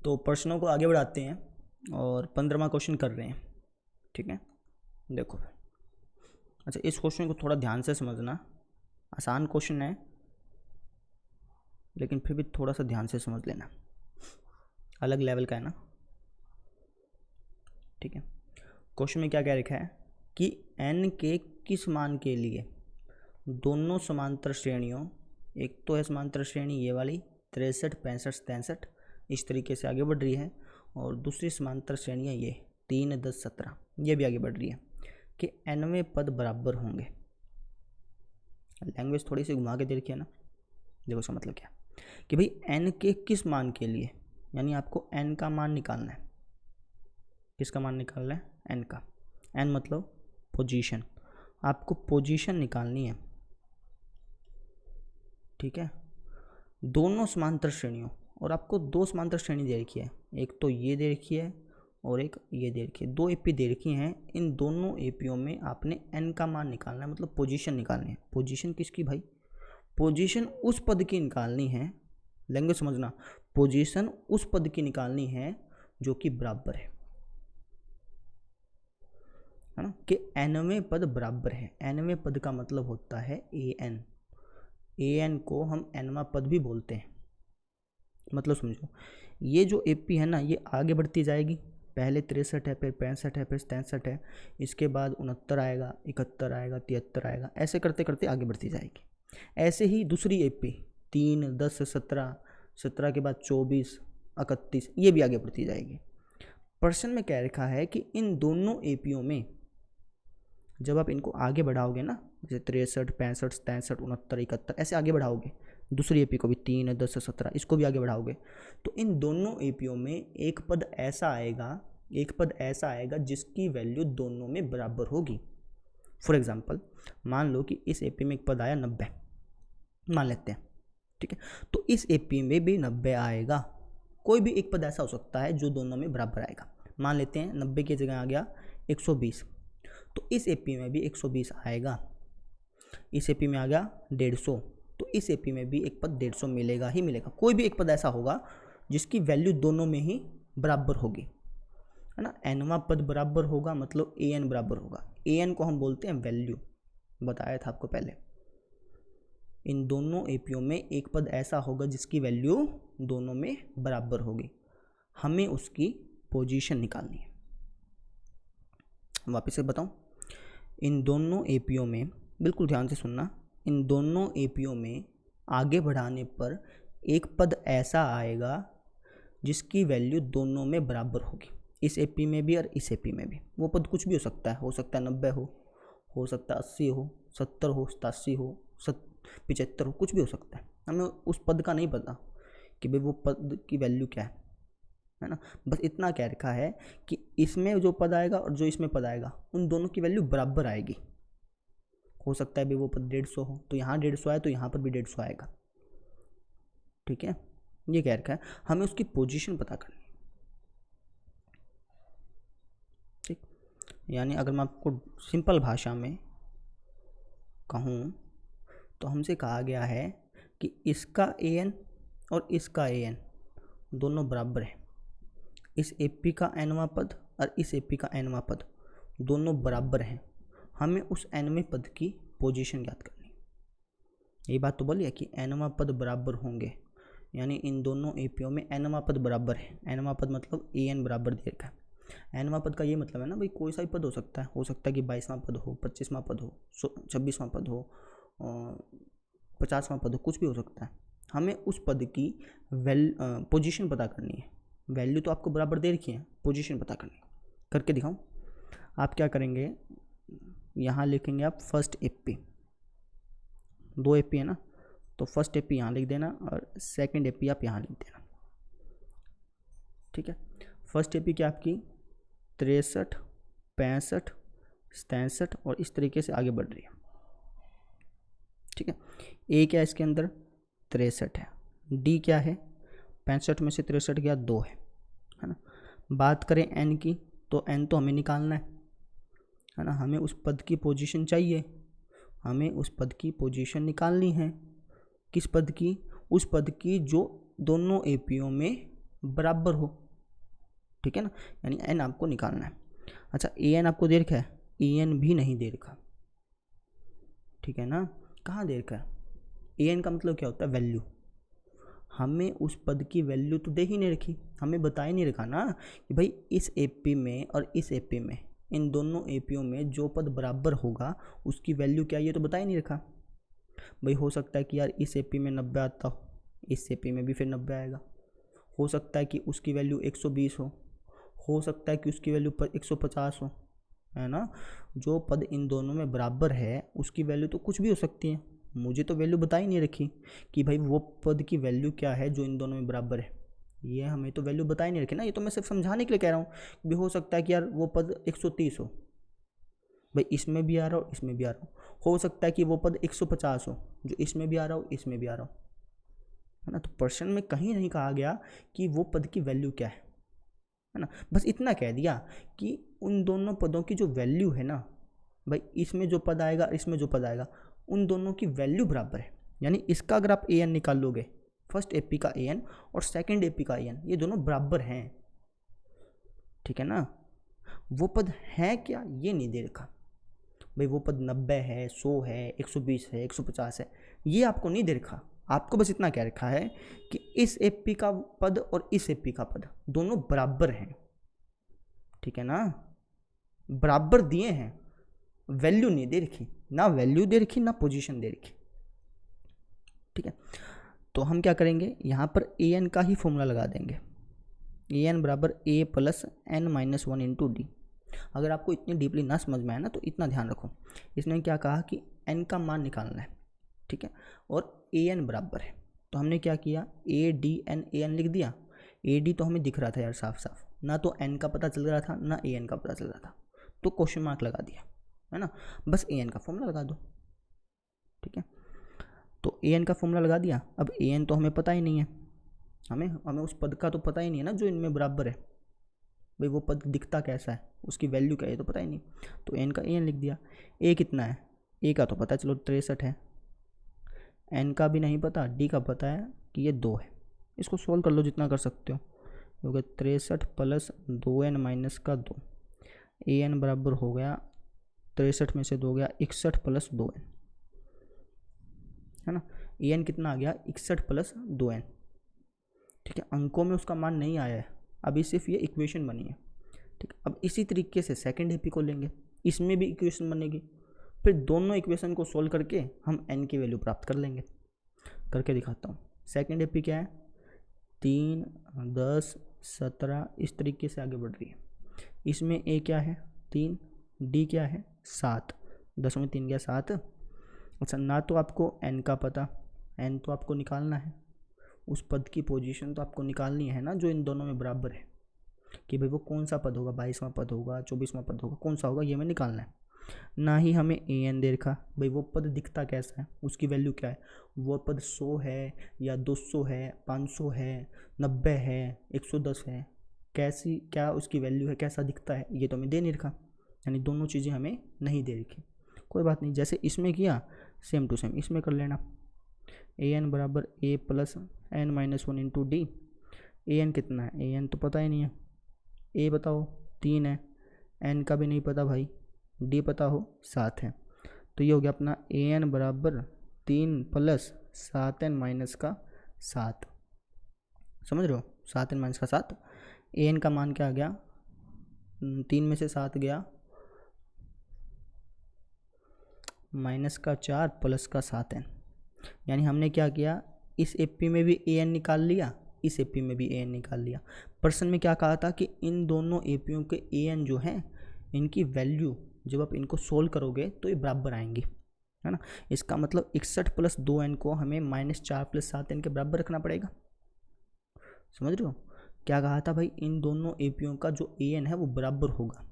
तो प्रश्नों को आगे बढ़ाते हैं और 15वां क्वेश्चन कर रहे हैं। ठीक है, देखो। अच्छा, इस क्वेश्चन को थोड़ा ध्यान से समझना। आसान क्वेश्चन है लेकिन फिर भी थोड़ा सा ध्यान से समझ लेना, अलग लेवल का है ना। ठीक है, क्वेश्चन में क्या क्या लिखा है कि n के किस मान के लिए दोनों समांतर श्रेणियों, एक तो है समांतर श्रेणी ये वाली 63, 65, 63 इस तरीके से आगे बढ़ रही है, और दूसरी समांतर श्रेणियाँ ये 3, 10, 17 ये भी आगे बढ़ रही है कि nवें पद बराबर होंगे। लैंग्वेज थोड़ी सी घुमा के दे रखी है ना। देखो इसका मतलब क्या कि भाई n के किस मान के लिए, यानी आपको n का मान निकालना है। किसका मान निकालना है? n का। n मतलब पोजीशन, आपको पोजीशन निकालनी है। ठीक है, दोनों समांतर श्रेणियों, और आपको दो समांतर श्रेणी दे रखी है, एक तो ये दे रखी है और एक ये दे रखी है। दो एपी दे रखी हैं, इन दोनों एपीओ में आपने n का मान निकालना है, मतलब पोजीशन निकालनी है। पोजीशन किसकी भाई? पोजीशन उस पद की निकालनी है। लैंग्वेज समझना, पोजीशन उस पद की निकालनी है जो कि बराबर है ना, कि nवें पद बराबर है। nवें पद का मतलब होता है an। an को हम nवां पद भी बोलते हैं। मतलब समझो, ये जो एपी है ना, ये आगे बढ़ती जाएगी। पहले 63 है, फिर 65 है, फिर 63 है, इसके बाद 69 आएगा, 71 आएगा, 73 आएगा, ऐसे करते करते आगे बढ़ती जाएगी। ऐसे ही दूसरी एपी 3, 10, 17, 17 के बाद 24, 31 ये भी आगे बढ़ती जाएगी। प्रश्न में क्या लिखा है कि इन दोनों एपीओ में जब आप इनको आगे बढ़ाओगे ना, जैसे 63, 65, 63, 69, 71 ऐसे आगे बढ़ाओगे, दूसरी एपी को भी 3, 10, 17 इसको भी आगे बढ़ाओगे, तो इन दोनों एपीओ में एक पद ऐसा आएगा जिसकी वैल्यू दोनों में बराबर होगी। फॉर एग्जांपल, मान लो कि इस एपी में एक पद आया 90, मान लेते हैं। ठीक है, तो इस एपी में भी 90 आएगा। कोई भी एक पद ऐसा हो सकता है जो दोनों में बराबर आएगा। मान लेते हैं 90 की जगह आ गया 120, तो इस एपी में भी 120 आएगा। इस एपी में आ गया 150, तो इस एपी में भी एक पद 150 मिलेगा ही मिलेगा। कोई भी एक पद ऐसा होगा जिसकी वैल्यू दोनों में ही बराबर होगी, है ना। nवां पद बराबर होगा मतलब an बराबर होगा। an को हम बोलते हैं वैल्यू, बताया था आपको पहले। इन दोनों एपीओ में एक पद ऐसा होगा जिसकी वैल्यू दोनों में बराबर होगी। हमें उसकी पोजीशन निकालनी है। वापस से बताऊं, इन दोनों एपीओ में, बिल्कुल ध्यान से सुनना, इन दोनों एपीओ में आगे बढ़ाने पर एक पद ऐसा आएगा जिसकी वैल्यू दोनों में बराबर होगी। इस एपी में भी और इस एपी में भी। वो पद कुछ भी हो सकता है 90 हो सकता है 80 हो, 70 हो, 87 हो, 75 हो, कुछ भी हो सकता है। हमें उस पद का नहीं पता कि भाई वो पद की वैल्यू क्या है ना। बस इतना कह रखा है कि इसमें जो पद आएगा और जो इसमें पद आएगा उन दोनों की वैल्यू बराबर आएगी। हो सकता है भाई वो पद 150 हो, तो यहाँ 150 आए तो यहाँ पर भी 150 आएगा। ठीक है, ये कह रखा है। हमें उसकी पोजीशन पता करनी है। ठीक, यानी अगर मैं आपको सिंपल भाषा में कहूँ तो हमसे कहा गया है कि इसका an और इसका an दोनों बराबर है। इस एपी का nवां पद और इस एपी का nवां पद दोनों बराबर हैं। हमें उस nवें पद की पोजीशन ज्ञात करनी है। ये बात तो बोलिए कि nवां पद बराबर होंगे, यानी इन दोनों एपीओ में nवां पद बराबर है। nवां पद मतलब an बराबर दे रखा है। nवां पद का ये मतलब है ना भाई, कोई सा भी पद हो सकता है कि 22वां पद हो, 25वां पद हो, 26वां पद हो, 50वां पद हो, कुछ भी हो सकता है। हमें उस पद की पोजीशन पता करनी है। वैल्यू तो आपको बराबर दे रखी है, पोजीशन पता करनी है। करके दिखाऊं? आप क्या करेंगे, यहाँ लिखेंगे आप फर्स्ट एपी, 2 एपी है ना, तो फर्स्ट एपी यहाँ लिख देना और सेकंड एपी आप यहाँ लिख देना। ठीक है, फर्स्ट एपी क्या आपकी 63, 65, 67 और इस तरीके से आगे बढ़ रही है। ठीक है, ए क्या है इसके अंदर 63 है, डी क्या है 65 में से 63 गया 2 है ना। बात करें एन की, तो एन तो हमें निकालना है ना। हमें उस पद की पोजीशन चाहिए, हमें उस पद की पोजीशन निकालनी है। किस पद की? उस पद की जो दोनों एपीओ में बराबर हो, ठीक है ना, यानी एन आपको निकालना है। अच्छा ए एन आपको दे रखा है, ए एन भी नहीं दे रखा, ठीक है ना, कहाँ दे रखा है, ए एन का मतलब क्या होता है, वैल्यू, हमें उस पद की वैल्यू तो दे ही नहीं रखी, हमें बता ही नहीं रखा ना कि भाई इस एपी में और इस एपी में, इन दोनों एपीओ में जो पद बराबर होगा उसकी वैल्यू क्या, ये तो बता ही नहीं रखा। भाई हो सकता है कि यार इस एपी में 90 आता हो, इस एपी में भी फिर 90 आएगा, हो सकता है कि उसकी वैल्यू 120 हो सकता है कि उसकी वैल्यू 150 हो, है ना, जो पद इन दोनों में बराबर है उसकी वैल्यू तो कुछ भी हो सकती है, मुझे तो वैल्यू बता ही नहीं रखी कि भाई वो पद की वैल्यू क्या है जो इन दोनों में बराबर है, ये हमें तो वैल्यू बता ही नहीं रखी ना, ये तो मैं सिर्फ समझाने के लिए कह रहा हूँ कि हो सकता है कि यार वो पद 130 हो, भाई इसमें भी आ रहा हो इसमें भी आ रहा हो सकता है कि वो पद 150 हो जो इसमें भी आ रहा हो इसमें भी आ रहा हो, है ना, तो प्रश्न में कहीं नहीं कहा गया कि वो पद की वैल्यू क्या है ना, बस इतना कह दिया कि उन दोनों पदों की जो वैल्यू है ना, भाई इसमें जो पद आएगा इसमें जो पद आएगा उन दोनों की वैल्यू बराबर है, यानी इसका अगर आप ए एन निकाल लोगे, फर्स्ट एपी का ए एन और सेकेंड एपी का ए एन, ये दोनों बराबर हैं, ठीक है ना, वो पद है क्या ये नहीं दे रखा, भाई वो पद 90 है, 100 है, 120 है, 150 है, ये आपको नहीं दे रखा, आपको बस इतना कह रखा है कि इस एपी का पद और इस एपी का पद दोनों बराबर हैं, ठीक है ना, बराबर दिए हैं, वैल्यू नहीं दे रखी, ना वैल्यू दे रखी ना पोजीशन दे रखी, ठीक है। तो हम क्या करेंगे, यहाँ पर ए एन का ही फॉर्मूला लगा देंगे, ए एन बराबर A plus N minus 1 into D. अगर आपको इतनी डीपली ना समझ में आए ना तो इतना ध्यान रखो, इसने क्या कहा कि एन का मान निकालना है, ठीक है, और ए एन बराबर है, तो हमने क्या किया, A D N A N लिख दिया, ए डी तो हमें दिख रहा था यार साफ साफ, ना तो एन का पता चल रहा था ना ए एन का पता चल रहा था, तो क्वेश्चन मार्क लगा दिया, है ना, बस ए एन का फॉर्मूला लगा दो, ठीक है, तो ए एन का फॉर्मूला लगा दिया, अब ए एन तो हमें पता ही नहीं है, हमें उस पद का तो पता ही नहीं है ना जो इनमें बराबर है, भाई वो पद दिखता कैसा है, उसकी वैल्यू क्या है तो पता ही नहीं, तो एन का ए एन लिख दिया, ए कितना है, ए का तो पता चलो 63 है, एन का भी नहीं पता, डी का पता है कि ये 2 है, इसको सोल्व कर लो जितना कर सकते हो, हो गया 63 प्लस 2n माइनस का 2, ए एन बराबर हो गया 63 में से 2 गया 61 प्लस 2n, है ना, ए एन कितना आ गया 61 प्लस 2n, ठीक है, अंकों में उसका मान नहीं आया है, अभी सिर्फ ये इक्वेशन बनी है, ठीक है, अब इसी तरीके से सेकंड एपी को लेंगे, इसमें भी इक्वेशन बनेगी, फिर दोनों इक्वेशन को सोल्व करके हम n की वैल्यू प्राप्त कर लेंगे, करके दिखाता हूँ। सेकंड एपी क्या है, 3, 10, 17 इस तरीके से आगे बढ़ रही है, इसमें a क्या है 3, d क्या है 7, 10 में 3 गया 7, अच्छा ना तो आपको n का पता, n तो आपको निकालना है, उस पद की पोजीशन तो आपको निकालनी है ना जो इन दोनों में बराबर है, कि भाई वो कौन सा पद होगा, 22वां पद होगा 24वां पद होगा, कौन सा होगा ये हमें निकालना है, ना ही हमें ए एन दे रखा, भाई वो पद दिखता कैसा है, उसकी वैल्यू क्या है, वो पद 100 है या 200 है, 500 है, 90 है, 110 है, कैसी क्या उसकी वैल्यू है, कैसा दिखता है, ये तो हमें दे नहीं रखा, यानी दोनों चीज़ें हमें नहीं दे रखी, कोई बात नहीं, जैसे इसमें किया सेम टू सेम इसमें कर लेना, ए एन बराबर A plus N minus 1 into D, A N कितना है, ए एन तो पता ही नहीं है, ए बताओ 3 है, एन का भी नहीं पता भाई, डी पता हो 7 है, तो ये हो गया अपना ए एन बराबर 3 प्लस 7n माइनस का 7, समझ रहे हो, 7n माइनस का 7, ए एन का मान क्या आ गया, 3 में से 7 गया माइनस का 4 प्लस का 7n, यानी हमने क्या किया, इस एपी में भी ए एन निकाल लिया, इस एपी में भी ए एन निकाल लिया, प्रश्न में क्या कहा था कि इन दोनों एपीओं के ए एन जो हैं इनकी वैल्यू जब आप इनको सोल्व करोगे तो ये बराबर आएंगी, है ना, इसका मतलब 61 प्लस 2n को हमें -4 प्लस 7n के बराबर रखना पड़ेगा, समझ रहे हो, क्या कहा था भाई, इन दोनों एपीओं का जो ए एन है वो बराबर होगा,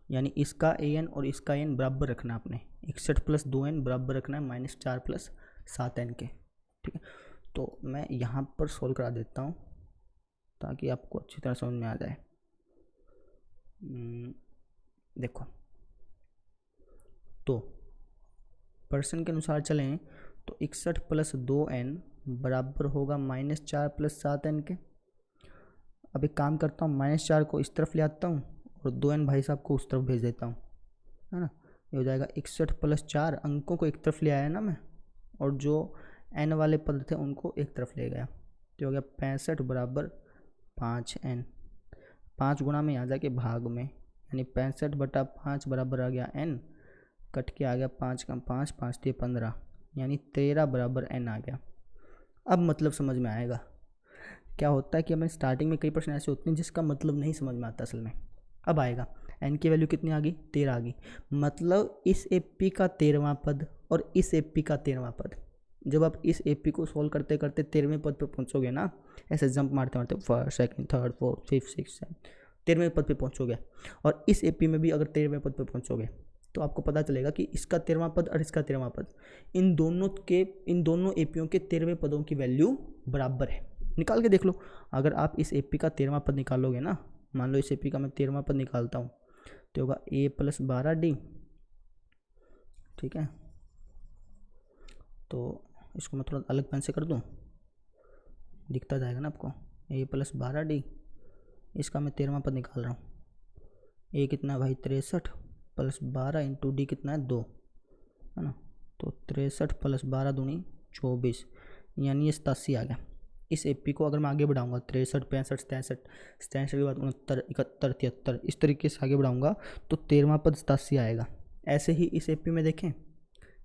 यानी इसका ए एन और इसका एन बराबर रखना है आपने, 61 प्लस 2n बराबर रखना है -4 प्लस 7n के, ठीक है, तो मैं यहाँ पर सोल्व करा देता हूँ ताकि आपको अच्छी तरह समझ में आ जाए, देखो तो प्रश्न के अनुसार चलें तो 61 प्लस 2n बराबर होगा -4 प्लस 7n के, अब एक काम करता हूँ, -4 को इस तरफ ले आता हूँ और 2n भाई साहब को उस तरफ भेज देता हूँ, है ना। ये हो जाएगा 61 + 4, अंकों को एक तरफ ले आया ना मैं, और जो n वाले पद थे उनको एक तरफ ले गया, तो हो गया 65 = 5n। 5 गुणा में आ जाके भाग में, यानी 65/5 बराबर आ गया n, कट के आ गया 5 का 5, 5 × 15, यानी 13 = n आ गया। अब मतलब समझ में आएगा। क्या होता है कि हमें स्टार्टिंग में कई प्रश्न ऐसे होते हैं जिसका मतलब नहीं समझ में आता असल में। अब आएगा, n की वैल्यू कितनी आ गई, 13 आ गई, मतलब इस एपी का 13वां पद और इस एपी का 13वां पद। जब आप इस एपी को सोल्व करते करते 13वें पद पे पहुंचोगे ना, ऐसे जंप मारते मारते first, second, third, fourth, fifth, six, 13वें पद पे पहुंचोगे, और इस एपी में भी अगर 13वें पद पे पहुंचोगे तो आपको पता चलेगा कि इसका 13वां पद और इसका 13वां पद, इन दोनों एपीओं के 13वें पदों की वैल्यू बराबर है। निकाल के देख लो, अगर आप इस एपी का 13वां पद निकालोगे ना, मान लो इस एपी का मैं 13वां पद निकालता हूँ, तो होगा a + 12d, ठीक है। तो इसको मैं थोड़ा अलग पेन से कर दूँ, दिखता जाएगा ना आपको, a + 12d, इसका मैं 13वां पद निकाल रहा हूँ। a कितना भाई 63 + 12 × d कितना है 2, है ना। तो 63 + 12 दूनी 24, यानी ये 87 आ गया। इस एपी को अगर मैं आगे बढ़ाऊंगा 63, 65, 63, 67 के बाद 69, 71, 73, इस तरीके से आगे बढ़ाऊंगा तो 13वां पद 87 आएगा। ऐसे ही इस एपी में देखें,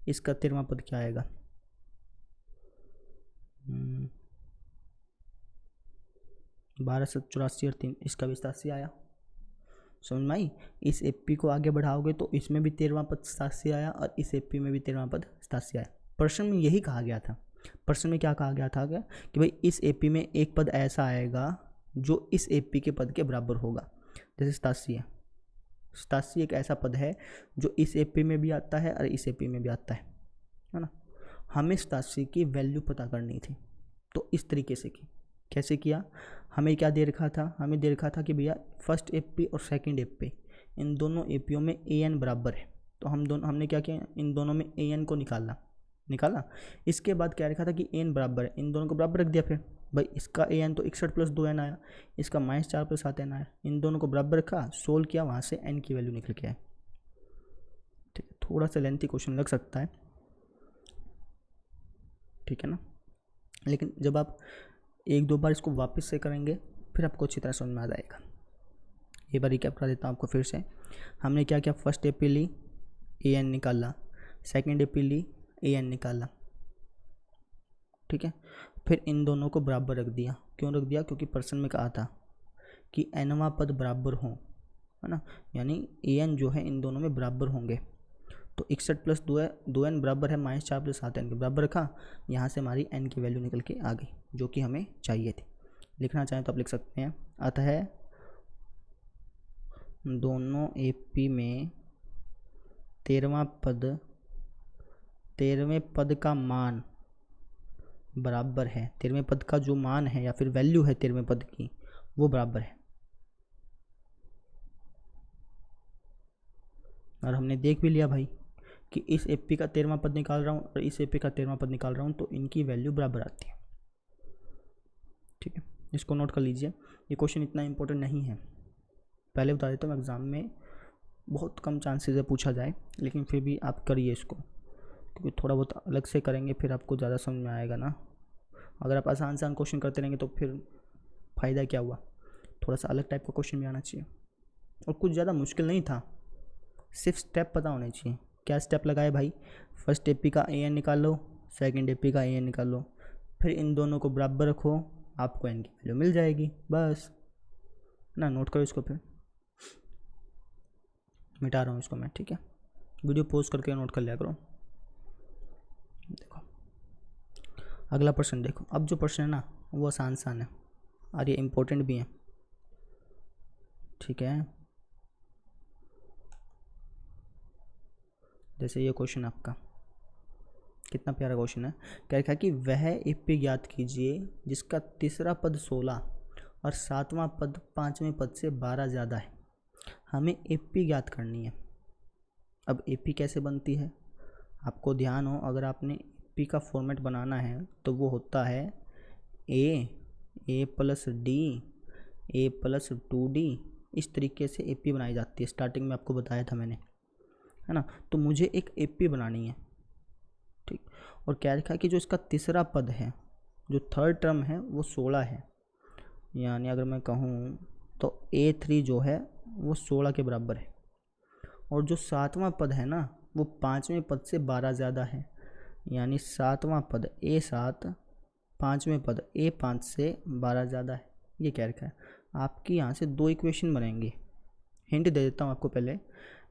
इसका 13वां पद क्या आएगा, 12, 84 और 3, इसका भी 87 आया। समझ में आई। इस एपी को आगे बढ़ाओगे तो इसमें भी 13वां पद 87 आया और इस एपी में भी 13वां पद 87 आया। प्रश्न में यही कहा गया था। प्रश्न में क्या कहा गया था क्या, कि भाई इस एपी में एक पद ऐसा आएगा जो इस एपी के पद के बराबर होगा। जैसे 87 है, 87 एक ऐसा पद है जो इस एपी में भी आता है और इस एपी में भी आता है ना। हमें 87 की वैल्यू पता करनी थी, तो इस तरीके से की। कैसे किया, हमें क्या दे रखा था, हमें दे रखा था कि भैया फर्स्ट एपी और सेकंड एपी, इन दोनों एपीओं में an बराबर है। तो हमने क्या किया, इन दोनों में an को निकाला। इसके बाद क्या रखा था कि n बराबर है, इन दोनों को बराबर रख दिया। फिर भाई इसका an तो 61 + 2n आया, इसका -4 + 7n आया, इन दोनों को बराबर रखा, सोल्व किया, वहाँ से n की वैल्यू निकल के आए। ठीक है, थोड़ा सा लेंथी क्वेश्चन लग सकता है, ठीक है ना, लेकिन जब आप 1-2 बार इसको वापस से करेंगे फिर आपको अच्छी तरह समझ में आ जाएगा। एक बार रिकैप करा देता हूँ आपको फिर से। हमने क्या किया, फर्स्ट एपी ली, an निकाला, सेकंड एपी ली, an निकाला, ठीक है। फिर इन दोनों को बराबर रख दिया। क्यों रख दिया, क्योंकि प्रश्न में कहा था कि nवां पद बराबर हो, है ना, यानी an जो है इन दोनों में बराबर होंगे। तो 61 + 2n बराबर है -4 + 7n के बराबर रखा, यहाँ से हमारी n की वैल्यू निकल के आ गई जो कि हमें चाहिए थी। लिखना चाहें तो आप लिख सकते हैं, अतः दोनों एपी में 13वें पद का मान बराबर है, 13वें पद का जो मान है या फिर वैल्यू है 13वें पद की, वो बराबर है। और हमने देख भी लिया भाई कि इस एपी का 13वां पद निकाल रहा हूँ और इस एपी का 13वां पद निकाल रहा हूँ, तो इनकी वैल्यू बराबर आती है। ठीक है, इसको नोट कर लीजिए। ये क्वेश्चन इतना इंपॉर्टेंट नहीं है, पहले बता देता हूँ, एग्ज़ाम में बहुत कम चांसेस है पूछा जाए, लेकिन फिर भी आप करिए इसको, क्योंकि थोड़ा बहुत अलग से करेंगे फिर आपको ज़्यादा समझ में आएगा ना। अगर आप आसान क्वेश्चन करते रहेंगे तो फिर फ़ायदा क्या हुआ। थोड़ा सा अलग टाइप का क्वेश्चन भी आना चाहिए, और कुछ ज़्यादा मुश्किल नहीं था, सिर्फ स्टेप पता होने चाहिए। क्या स्टेप लगाए भाई, फर्स्ट एपी का an निकाल लो, सेकंड एपी का an निकाल लो, फिर इन दोनों को बराबर रखो, आपको n की वैल्यू मिल जाएगी, बस ना। नोट करो इसको, फिर मिटा रहा हूँ इसको मैं, ठीक है। वीडियो पॉज करके नोट कर लिया करो। देखो अगला प्रश्न देखो। अब जो प्रश्न है ना वो आसान है और ये इम्पोर्टेंट भी है, ठीक है। जैसे ये क्वेश्चन आपका कितना प्यारा क्वेश्चन है। क्या लिखा है कि वह एपी ज्ञात कीजिए जिसका तीसरा पद 16 और 7वां पद 5वें पद से 12 ज़्यादा है। हमें एपी ज्ञात करनी है। अब एपी कैसे बनती है, आपको ध्यान हो, अगर आपने एपी का फॉर्मेट बनाना है तो वो होता है a + d A plus 2d, इस तरीके से AP बनाई जाती है। स्टार्टिंग में आपको बताया था मैंने, है ना। तो मुझे एक AP बनानी है, ठीक। और क्या लिखा है कि जो इसका तीसरा पद है, जो थर्ड टर्म है वो 16 है, यानी अगर मैं कहूँ तो A3 जो है वो 16 के बराबर है। और जो सातवां पद है ना वो पाँचवें पद से 12 ज़्यादा है, यानी सातवां पद A7 पाँचवें पद A5 से 12 ज़्यादा है। ये क्या रखा है, आपकी यहाँ से दो इक्वेशन बनेंगी। हिंट दे देता हूँ आपको पहले,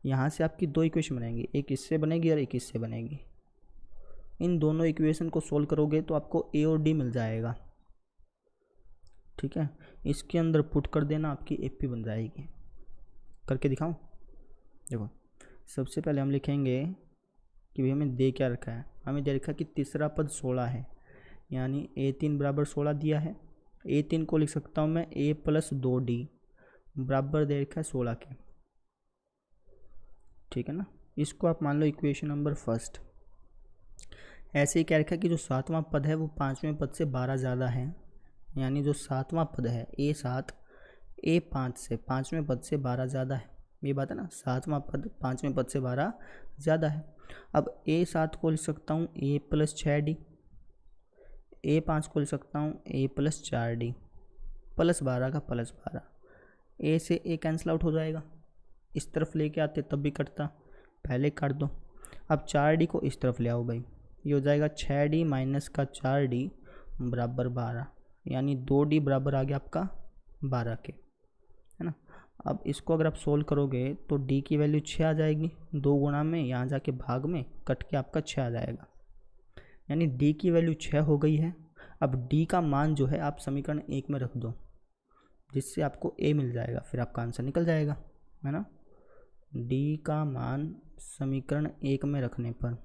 यहाँ से आपकी दो इक्वेशन बनेंगी, एक इससे बनेगी और एक इससे बनेगी। इन दोनों इक्वेशन को सोल्व करोगे तो आपको A और D मिल जाएगा, ठीक है। इसके अंदर पुट कर देना, आपकी AP बन जाएगी। करके दिखाऊं? देखो, सबसे पहले हम लिखेंगे कि भाई हमें दे क्या रखा है, हमें दे रखा है कि तीसरा पद 16 है, यानी A3 बराबर 16 दिया है। A3 को लिख सकता हूँ मैं A प्लस 2D बराबर दे रखा है 16 के, ठीक है ना। इसको आप मान लो इक्वेशन नंबर फर्स्ट। ऐसे ही क्या रखा है कि जो सातवां पद है वो पाँचवें पद से 12 ज़्यादा है, यानी जो सातवां पद है A7 A5 से पाँचवें पद से 12 ज़्यादा है। ये बात है ना, सातवां पद पाँचवें पद से 12 ज़्यादा है। अब A7 को लिख सकता हूँ A प्लस 6D, A5 को लिख सकता हूँ A प्लस 4D, प्लस 12 का प्लस 12, A से A कैंसिल आउट हो जाएगा। इस तरफ लेके आते तब भी कटता, पहले काट दो। अब 4D को इस तरफ ले आओ भाई, ये हो जाएगा 6D माइनस का 4D बराबर 12, यानी 2D बराबर आ गया आपका 12 के, है ना। अब इसको अगर आप सोल्व करोगे तो D की वैल्यू 6 आ जाएगी, 2 गुणा में यहाँ जाके भाग में कट के आपका 6 आ जाएगा, यानी D की वैल्यू 6 हो गई है। अब D का मान जो है आप समीकरण 1 में रख दो, जिससे आपको A मिल जाएगा, फिर आपका आंसर निकल जाएगा, है ना। D का मान समीकरण 1 में रखने पर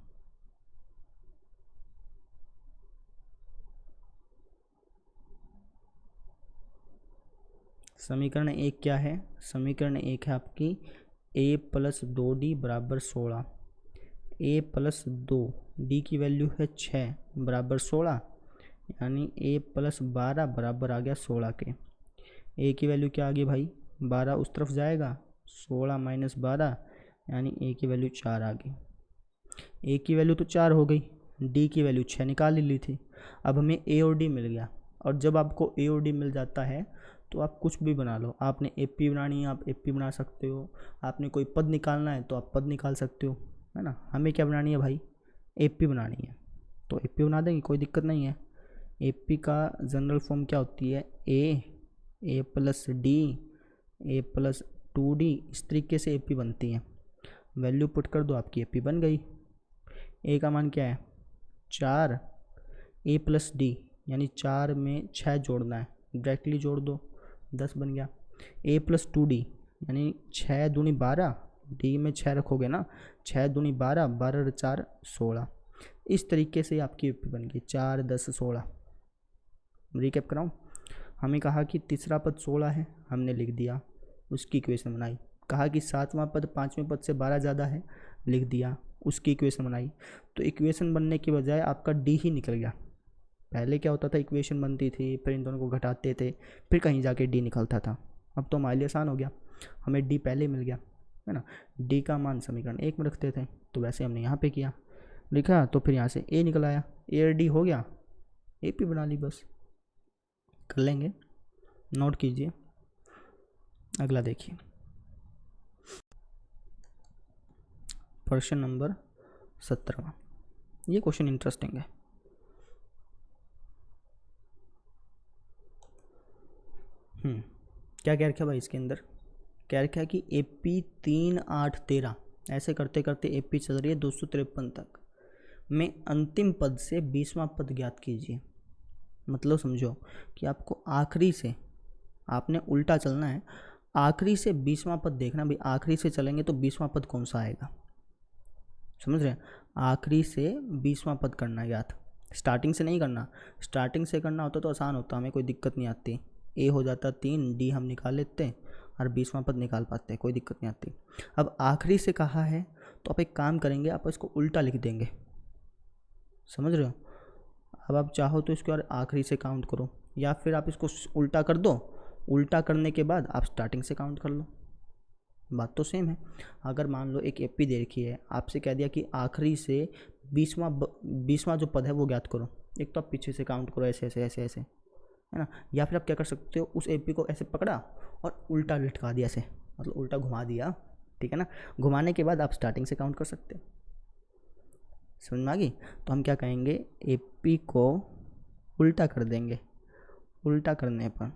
समीकरण 1 क्या है, समीकरण 1 है आपकी A प्लस 2D बराबर 16, A प्लस 2, D की वैल्यू है 6 बराबर 16, यानी A प्लस 12 बराबर आ गया 16 के। A की वैल्यू क्या आ गई भाई, 12 उस तरफ जाएगा, 16 माइनस 12, यानी A की वैल्यू 4 आ गई। A की वैल्यू तो 4 हो गई, D की वैल्यू 6 निकाल ली थी। अब हमें A और D मिल गया, और जब आपको A और D मिल जाता है तो आप कुछ भी बना लो। आपने AP बनानी है आप AP बना सकते हो, आपने कोई पद निकालना है तो आप पद निकाल सकते हो, है ना। हमें क्या बनानी है भाई, AP बनानी है, तो AP बना देंगे, कोई दिक्कत नहीं है। AP का जनरल फॉर्म क्या होती है, A plus D A plus 2D, इस तरीके से AP बनती है। वैल्यू पुट कर दो, आपकी AP बन गई। A का मान क्या है 4, A प्लस D, यानी 4 में 6 जोड़ना है, डायरेक्टली जोड़ दो, 10 बन गया। A प्लस 2D, यानी 6 दूनी 12, D में 6 रखोगे ना, 6 दूनी 12, 12 4 16, इस तरीके से आपकी AP बन गई 4 10 16। रिकैप कराऊँ, हमें कहा कि तीसरा पद 16 है, हमने लिख दिया, उसकी इक्वेशन बनाई। कहा कि सातवां पद पाँचवें पद से 12 ज़्यादा है, लिख दिया, उसकी इक्वेशन बनाई। तो इक्वेशन बनने की बजाय आपका D ही निकल गया। पहले क्या होता था, इक्वेशन बनती थी, फिर इन दोनों को घटाते थे, फिर कहीं जाके D निकलता था। अब तो हमारे लिए आसान हो गया, हमें D पहले मिल गया, है ना। D का मान समीकरण 1 में रखते थे, तो वैसे हमने यहाँ पे किया, लिखा, तो फिर यहाँ से A निकल आया, A और D हो गया, AP बना ली, बस कर लेंगे। नोट कीजिए, अगला देखिए, प्रश्न नंबर 17। ये क्वेश्चन इंटरेस्टिंग है। क्या क्या रखा भाई इसके अंदर, क्या रखा है कि AP 3 8 13, ऐसे करते करते AP चल रही है 253 तक में अंतिम पद से 20वां पद ज्ञात कीजिए। मतलब समझो कि आपको आखिरी से, आपने उल्टा चलना है, आखिरी से 20वां पद देखना भाई, आखिरी से चलेंगे तो 20वां पद कौन सा आएगा, समझ रहे हैं। आखिरी से 20वां पद करना है ज्ञात, स्टार्टिंग से नहीं करना। स्टार्टिंग से करना होता तो आसान होता, हमें कोई दिक्कत नहीं आती, A हो जाता 3, D हम निकाल लेते और 20वां पद निकाल पाते, कोई दिक्कत नहीं आती। अब आखिरी से कहा है तो आप एक काम करेंगे, आप इसको उल्टा लिख देंगे, समझ रहे हो। अब आप चाहो तो इसको आखिरी से काउंट करो, या फिर आप इसको उल्टा कर दो उल्टा करने के बाद आप स्टार्टिंग से काउंट कर लो, बात तो सेम है। अगर मान लो एक एपी दे रखी है, आपसे कह दिया कि आखिरी से 20वां जो पद है वो ज्ञात करो, एक तो आप पीछे से काउंट करो ऐसे ऐसे ऐसे ऐसे, है ना। या फिर आप क्या कर सकते हो, उस एपी को ऐसे पकड़ा और उल्टा लटका दिया ऐसे, मतलब उल्टा घुमा दिया, ठीक है ना। घुमाने के बाद आप स्टार्टिंग से काउंट कर सकते हो। समझ में आ गई। तो हम क्या कहेंगे, एपी को उल्टा कर देंगे। उल्टा करने पर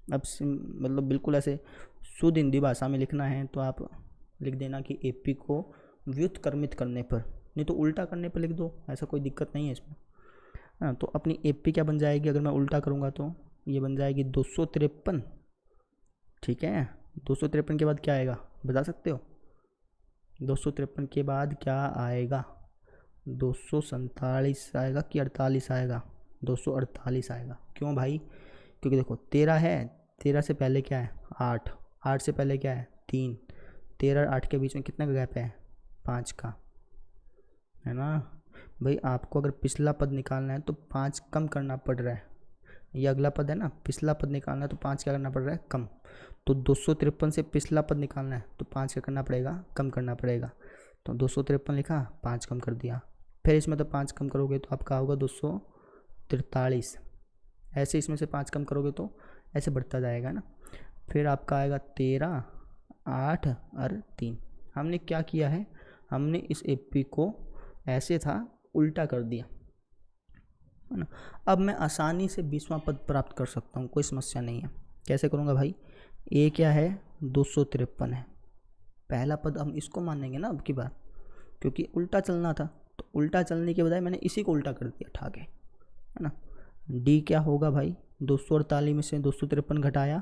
अब मतलब बिल्कुल ऐसे शुद्ध हिंदी भाषा में लिखना है तो आप लिख देना कि एपी को व्युत्क्रमित करने पर, नहीं तो उल्टा करने पर लिख दो, ऐसा कोई दिक्कत नहीं है इसमें। हाँ, तो अपनी एपी क्या बन जाएगी, अगर मैं उल्टा करूँगा तो ये बन जाएगी 253, ठीक है। 253 के बाद क्या आएगा बता सकते हो, 253 के बाद क्या आएगा, 247 आएगा कि 48 आएगा, 248 आएगा। क्यों भाई, क्योंकि देखो 13 है, 13 से पहले क्या है 8, 8 से पहले क्या है 3, 13 और 8 के बीच में कितना का गैप है 5 का, है ना भाई। आपको अगर पिछला पद निकालना है तो 5 कम करना पड़ रहा है, ये अगला पद है ना, पिछला पद निकालना है तो 5 क्या करना पड़ रहा है कम। तो 253 से पिछला पद निकालना है तो 5 क्या करना पड़ेगा कम करना पड़ेगा। तो 253 लिखा, 5 कम कर दिया, फिर इसमें तो 5 कम करोगे तो आपका होगा 243, ऐसे इसमें से 5 कम करोगे तो ऐसे बढ़ता जाएगा ना। फिर आपका आएगा 13, 8 और 3। हमने क्या किया है, हमने इस एपी को ऐसे था उल्टा कर दिया, है ना। अब मैं आसानी से 20वां पद प्राप्त कर सकता हूँ, कोई समस्या नहीं है। कैसे करूँगा भाई, ए क्या है 253 है, पहला पद हम इसको मानेंगे ना अब की बार, क्योंकि उल्टा चलना था, तो उल्टा चलने के बजाय मैंने इसी को उल्टा कर दिया ठाके, है ना। डी क्या होगा भाई, 248 में से 253 घटाया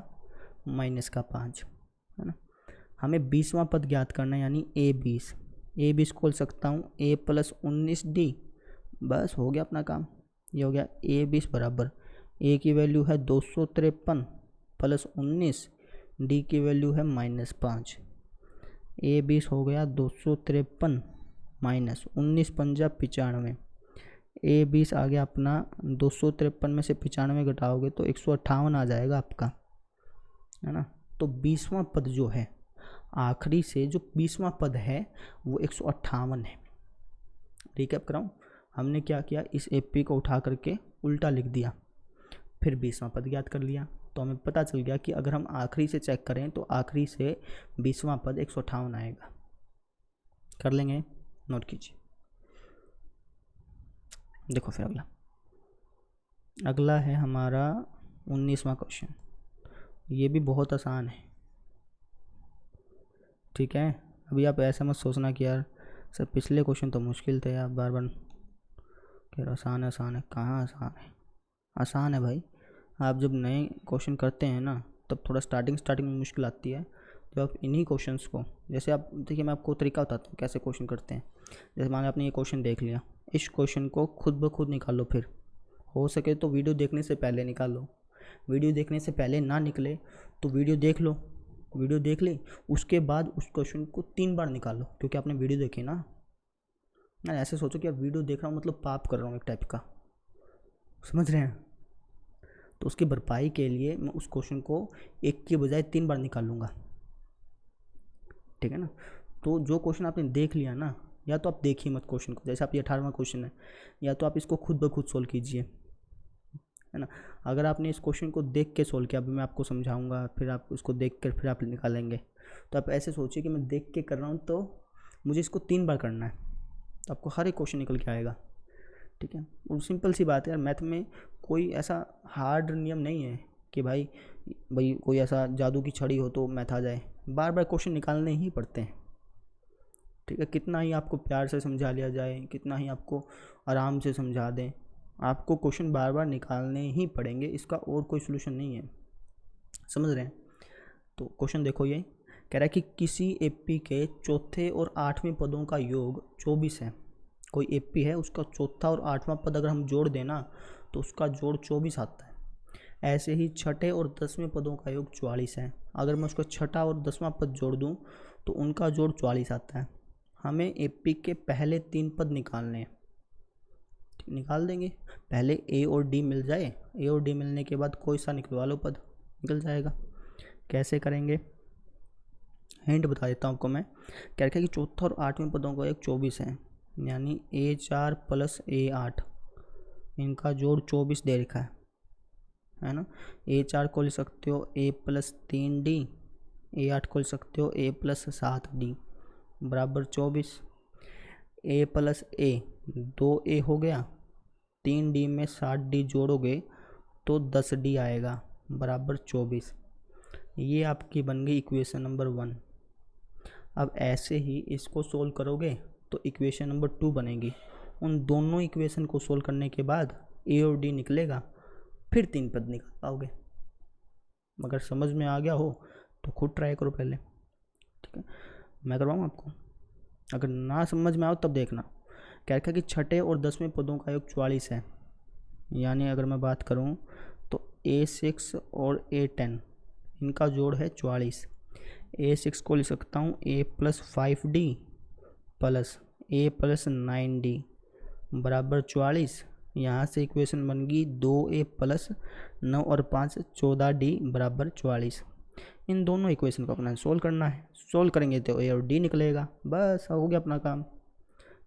माइनस का 5, है ना। हमें 20वां पद ज्ञात करना है, यानी ए 20 खोल सकता हूँ a + 19 डी, बस हो गया अपना काम। ये हो गया a 20 बराबर, a की वैल्यू है 253 + 19, डी की वैल्यू है -5। a 20 हो गया 253 माइनस 19 पंजा 95, a 20 आ गया अपना 253 में से 95 घटाओगे तो 158 आ जाएगा आपका, है ना। तो 20वां पद जो है, आखिरी से जो 20वां पद है वो 158 है। रिकैप कराऊँ, हमने क्या किया, इस एपी को उठा करके उल्टा लिख दिया, फिर 20वां पद ज्ञात कर लिया, तो हमें पता चल गया कि अगर हम आखिरी से चेक करें तो आखिरी से 20वां पद 158 आएगा। कर लेंगे, नोट कीजिए। देखो फिर अगला है हमारा 19वां क्वेश्चन, ये भी बहुत आसान है, ठीक है। अभी आप ऐसा मत सोचना कि यार सर पिछले क्वेश्चन तो मुश्किल थे, आप बार बार कह रहे आसान है आसान है, कहाँ आसान है, आसान है भाई। आप जब नए क्वेश्चन करते हैं ना तब थोड़ा स्टार्टिंग में मुश्किल आती है, जब आप इन्हीं क्वेश्चंस को, जैसे आप देखिए मैं आपको तरीका बताता हूँ कैसे क्वेश्चन करते हैं। जैसे मान लो आपने ये क्वेश्चन देख लिया, इस क्वेश्चन को खुद ब खुद निकालो, फिर हो सके तो वीडियो देखने से पहले निकालो, वीडियो देखने से पहले ना निकले तो वीडियो देख लो, वीडियो देख ली उसके बाद उस क्वेश्चन को 3 बार निकालो, क्योंकि आपने वीडियो देखी ना। ऐसे सोचो कि अब वीडियो देख रहा हूँ मतलब पाप कर रहा हूँ एक टाइप का, समझ रहे हैं। तो उसकी भरपाई के लिए मैं उस क्वेश्चन को एक के बजाय 3 बार निकालूंगा, ठीक है ना। तो जो क्वेश्चन आपने देख लिया ना, या तो आप देखिए मत क्वेश्चन को, जैसे आप ये 18वां क्वेश्चन है, या तो आप इसको खुद ब खुद सोल्व कीजिए, है ना। अगर आपने इस क्वेश्चन को देख के सोल्व किया, अभी मैं आपको समझाऊंगा, फिर आप उसको देख कर फिर आप निकालेंगे, तो आप ऐसे सोचिए कि मैं देख के कर रहा हूँ तो मुझे इसको 3 बार करना है, तो आपको हर एक क्वेश्चन निकल के आएगा, ठीक है। और सिंपल सी बात है यार, मैथ में कोई ऐसा हार्ड नियम नहीं है कि भाई कोई ऐसा जादू की छड़ी हो तो मैथ आ जाए, बार बार क्वेश्चन निकालने ही पड़ते हैं, ठीक है। कितना ही आपको प्यार से समझा लिया जाए, कितना ही आपको आराम से समझा दें, आपको क्वेश्चन बार बार निकालने ही पड़ेंगे, इसका और कोई सोल्यूशन नहीं है, समझ रहे हैं। तो क्वेश्चन देखो, ये कह रहा है कि किसी एपी के चौथे और 8वें पदों का योग 24 है। कोई एपी है, उसका चौथा और 8वां पद अगर हम जोड़ देना तो उसका जोड़ 24 आता है। ऐसे ही छठे और 10वें पदों का योग 44 है, अगर मैं उसका छठा और 10वां पद जोड़ दूं तो उनका जोड़ 44 आता है। हमें एपी के पहले 3 पद निकालने हैं, निकाल देंगे। पहले ए और डी मिल जाए, ए और डी मिलने के बाद कोई सा निकलवा लो पद, निकल जाएगा। कैसे करेंगे, हिंट बता देता हूँ आपको मैं। क्या रखा है कि चौथा और आठवें पदों का एक 24 है, यानी A4 प्लस A8, इनका जोड़ 24 दे रखा है ना। A4 को लिख सकते हो A प्लस 3D, A8 को लिख सकते हो A प्लस 7D बराबर 24। A प्लस A 2A हो गया, 3D में 7D जोड़ोगे तो 10D आएगा बराबर 24। ये आपकी बन गई इक्वेशन नंबर 1। अब ऐसे ही इसको सोल्व करोगे तो इक्वेशन नंबर 2 बनेगी। उन दोनों इक्वेशन को सोल्व करने के बाद A और D निकलेगा, फिर 3 पद निकाल पाओगे। अगर समझ में आ गया हो तो खुद ट्राई करो पहले, ठीक है। मैं करवाऊँ आपको, अगर ना समझ में आओ तब देखना। क्या रखा कि छठे और 10वें पदों का योग 44 है, यानी अगर मैं बात करूँ तो A6 और A10 इनका जोड़ है 44। A6 को लिख सकता हूँ A plus 5D plus A plus 9D बराबर 44। यहाँ से इक्वेशन बन गई 2A प्लस 9 और 5 14D बराबर 44। इन दोनों इक्वेशन को अपना सोल्व करना है। सोल्व करेंगे तो A और D निकलेगा, बस हो गया अपना काम।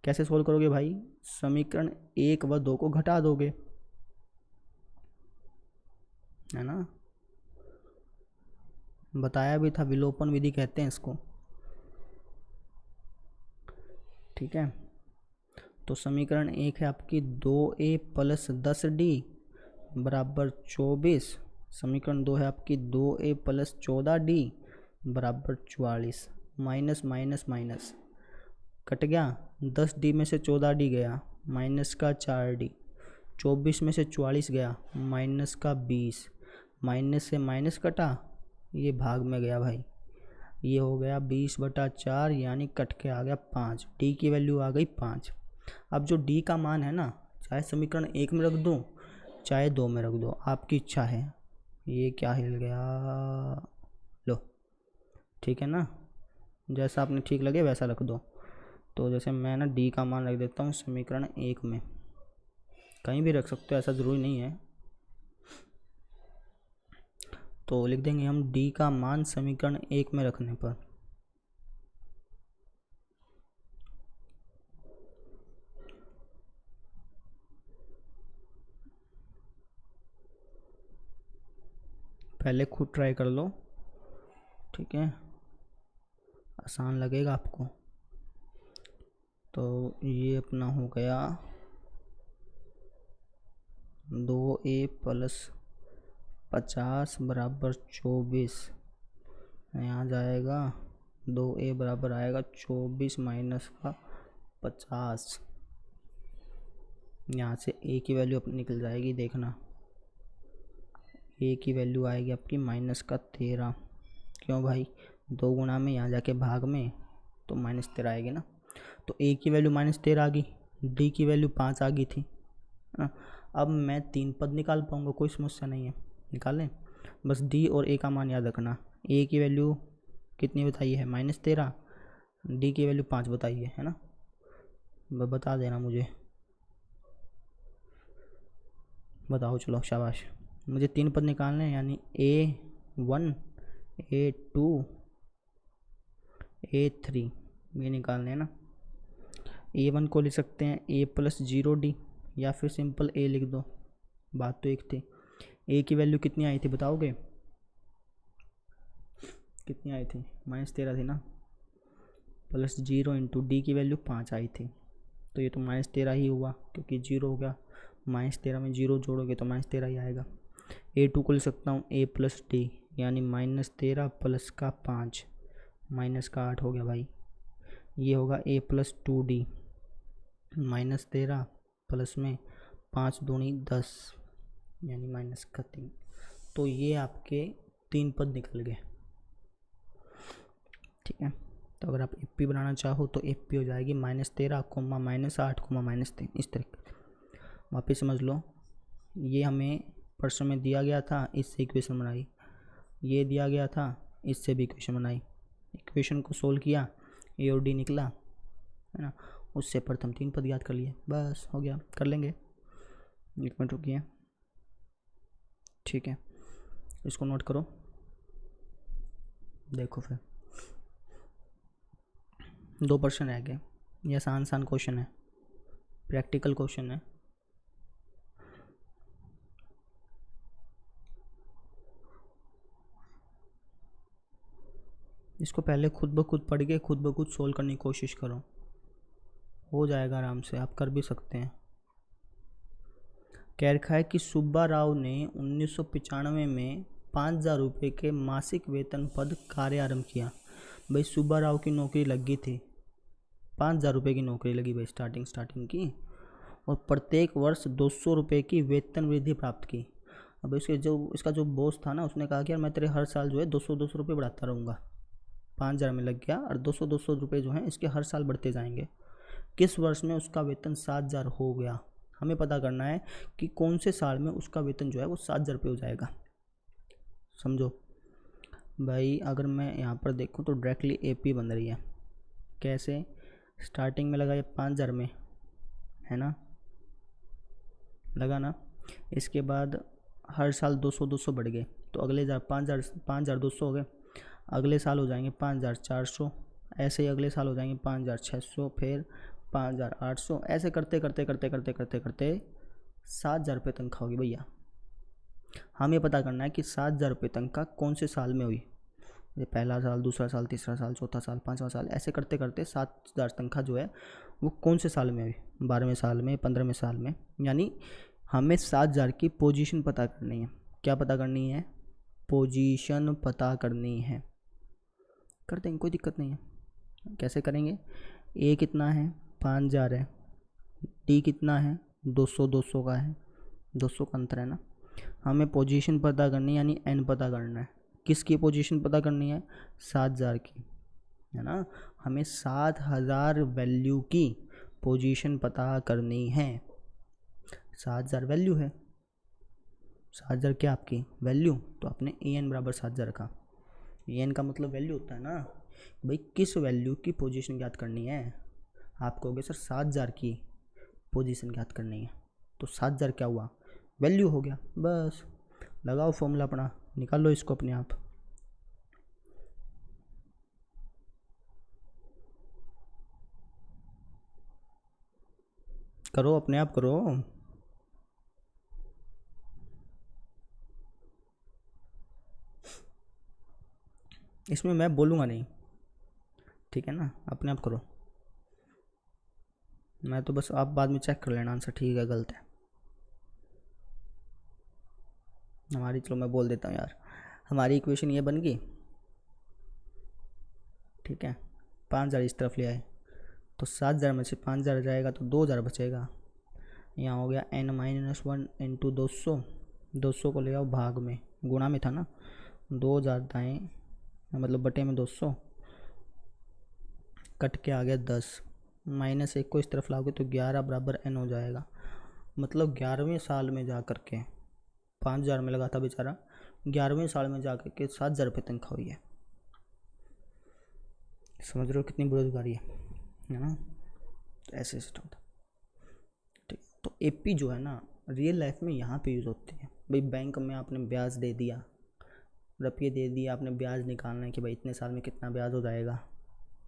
कैसे सोल्व करोगे भाई, समीकरण 1 व 2 को घटा दोगे, है ना। बताया भी था, विलोपन विधि कहते हैं इसको, ठीक है। तो समीकरण 1 है आपकी 2A प्लस 10D बराबर 24। समीकरण 2 है आपकी 2A प्लस 14D बराबर 44। माइनस माइनस माइनस कट गया, 10D में से 14D गया, माइनस का 4D, 24 में से 44 गया, माइनस का 20, माइनस से माइनस कटा, ये भाग में गया भाई, ये हो गया 20/4, यानी कट के आ गया 5। D की वैल्यू आ गई 5। अब जो D का मान है ना, चाहे समीकरण 1 में रख दो चाहे 2 में रख दो, आपकी इच्छा है। ये क्या हिल गया, लो, ठीक है ना, जैसा आपने ठीक लगे वैसा रख दो। तो जैसे मैं ना D का मान रख देता हूँ समीकरण 1 में, कहीं भी रख सकते हो, ऐसा ज़रूरी नहीं है। तो लिख देंगे हम D का मान समीकरण 1 में रखने पर पहले खुद ट्राई कर लो, ठीक है, आसान लगेगा आपको। तो ये अपना हो गया 2A प्लस 50 बराबर 24, यहाँ जाएगा 2A बराबर आएगा 24 माइनस का 50, यहाँ से A की वैल्यू अपनी निकल जाएगी, देखना A की वैल्यू आएगी आपकी माइनस का 13। क्यों भाई, 2 गुना में यहाँ जाके भाग में तो माइनस 13 आएगी ना। तो A की वैल्यू माइनस 13 आ गई, D की वैल्यू 5 आ गई थी ना। अब मैं 3 पद निकाल पाऊँगा, कोई समस्या नहीं है, निकालें। बस D और A का मान याद रखना। A की वैल्यू कितनी बताई है, -13, D की वैल्यू 5 बताई है ना। बता देना मुझे, बताओ, चलो शाबाश। मुझे 3 पद निकालने हैं, यानी A1 A2 A3 ये निकालने हैं ना। A1 को लिख सकते हैं A प्लस 0D, या फिर सिंपल A लिख दो, बात तो एक थी। A की वैल्यू कितनी आई थी बताओगे, कितनी आई थी, -13 थी ना, प्लस 0 इंटू D की वैल्यू 5 आई थी, तो ये तो -13 ही हुआ, क्योंकि 0 हो गया, -13 में 0 जोड़ोगे तो -13 ही आएगा। A2 को लिख सकता हूँ A प्लस D, यानी -13 प्लस का 5, माइनस का 8 हो गया भाई। ये होगा A प्लस 2D, -13 प्लस में 5 दूनी 10, यानी माइनस का 3। तो ये आपके 3 पद निकल गए, ठीक है। तो अगर आप एपी बनाना चाहो तो एपी हो जाएगी -13, -8, -3, इस तरीके। वापस समझ लो, ये हमें प्रश्न में दिया गया था, इससे इक्वेशन बनाई, ये दिया गया था, इससे भी इक्वेशन बनाई, इक्वेशन को सोल्व किया, ए और डी निकला, है ना। उससे प्रथम 3 पद याद कर लिए, बस हो गया। कर लेंगे, 1 मिनट रुकिए, ठीक है। इसको नोट करो। देखो फिर 2% रह गए। ये आसान क्वेश्चन है, प्रैक्टिकल क्वेश्चन है। इसको पहले खुद ब खुद पढ़ के खुद ब खुद सोल्व करने की कोशिश करो, हो जाएगा आराम से, आप कर भी सकते हैं। कह रखा है कि सुब्बा राव ने 1995 में 5,000 रुपये के मासिक वेतन पद कार्य आरंभ किया। भाई सुब्बा राव की नौकरी लगी थी, 5,000 रुपये की नौकरी लगी भाई स्टार्टिंग की, और प्रत्येक वर्ष 200 रुपये की वेतन वृद्धि प्राप्त की। अब इसका जो बॉस था ना, उसने कहा कि यार मैं तेरे हर साल जो है 200 रुपये बढ़ाता रहूँगा। 5,000 में लग गया और 200 रुपये जो हैं इसके हर साल बढ़ते जाएंगे। किस वर्ष में उसका वेतन 7,000 हो गया? हमें पता करना है कि कौन से साल में उसका वेतन जो है वो 7,000 रुपये हो जाएगा। समझो भाई, अगर मैं यहाँ पर देखूँ तो डायरेक्टली AP बन रही है। कैसे? स्टार्टिंग में लगा ये 5,000 में, है ना, लगा ना। इसके बाद हर साल 200 बढ़ गए, तो अगले 5,200 हो गए। अगले साल हो जाएंगे 5,400, ऐसे ही अगले साल हो जाएंगे 5,600, फिर 5,800, ऐसे करते करते 7,000 रुपये तनख्वाह होगी भैया। हमें पता करना है कि 7,000 रुपये तनख्वाह कौन से साल में हुई। ये पहला साल, दूसरा साल, तीसरा साल, चौथा साल, पाँचवा साल, ऐसे करते करते 7,000 तनख्वाह जो है वो कौन से साल में हुई? 12वें साल में, 15वें साल में। यानी हमें 7,000 की पोजीशन पता करनी है। क्या पता करनी है? पोजीशन पता करनी है। कर देंगे, कोई दिक्कत नहीं है। कैसे करेंगे? A कितना है? 5,000 है। D कितना है? 200 का है, 200 का अंतर है ना। हमें पोजीशन पता करनी है, यानी N पता करना है। किसकी पोजीशन पता करनी है? 7,000 की, है ना। हमें 7,000 वैल्यू की पोजीशन पता करनी है। 7,000 वैल्यू है, 7,000 क्या आपकी वैल्यू, तो आपने AN बराबर 7,000 रखा। AN का मतलब वैल्यू होता है ना भाई, किस वैल्यू की पोजीशन ज्ञात करनी है। आप कहोगे सर 7,000 की पोजीशन ज्ञात करनी है, तो 7,000 क्या हुआ? वैल्यू हो गया। बस लगाओ फॉर्मूला अपना, निकाल लो इसको अपने आप। करो अपने आप करो। इसमें मैं बोलूँगा नहीं, ठीक है ना, अपने आप करो। मैं तो बस, आप बाद में चेक कर लेना आंसर ठीक है गलत है हमारी। चलो मैं बोल देता हूँ यार, हमारी इक्वेशन ये बन गई, ठीक है। 5,000 इस तरफ ले आए तो 7,000 में से 5,000 जाएगा तो 2,000 बचेगा। यहाँ हो गया N-1 इंटू 200, 200 को ले आओ भाग में, गुणा में था ना, 2,000 दाएँ मतलब बटे में 200, कट के आ गया 10, -1 को इस तरफ लाओगे तो 11 बराबर N हो जाएगा। मतलब 11वें साल में जा कर के 5,000 में लगा था बेचारा, 11वें साल में जा कर के 7,000 रुपये तनख्वाह हुई है। समझ रहे हो कितनी बेरोजगारी है ना। तो ऐसे सिस्टम था, ठीक। तो AP जो है ना रियल लाइफ में यहाँ पे यूज़ होती है भाई। बैंक में आपने ब्याज दे दिया, रुपये दे दिया, आपने ब्याज निकालना है कि भाई इतने साल में कितना ब्याज हो जाएगा,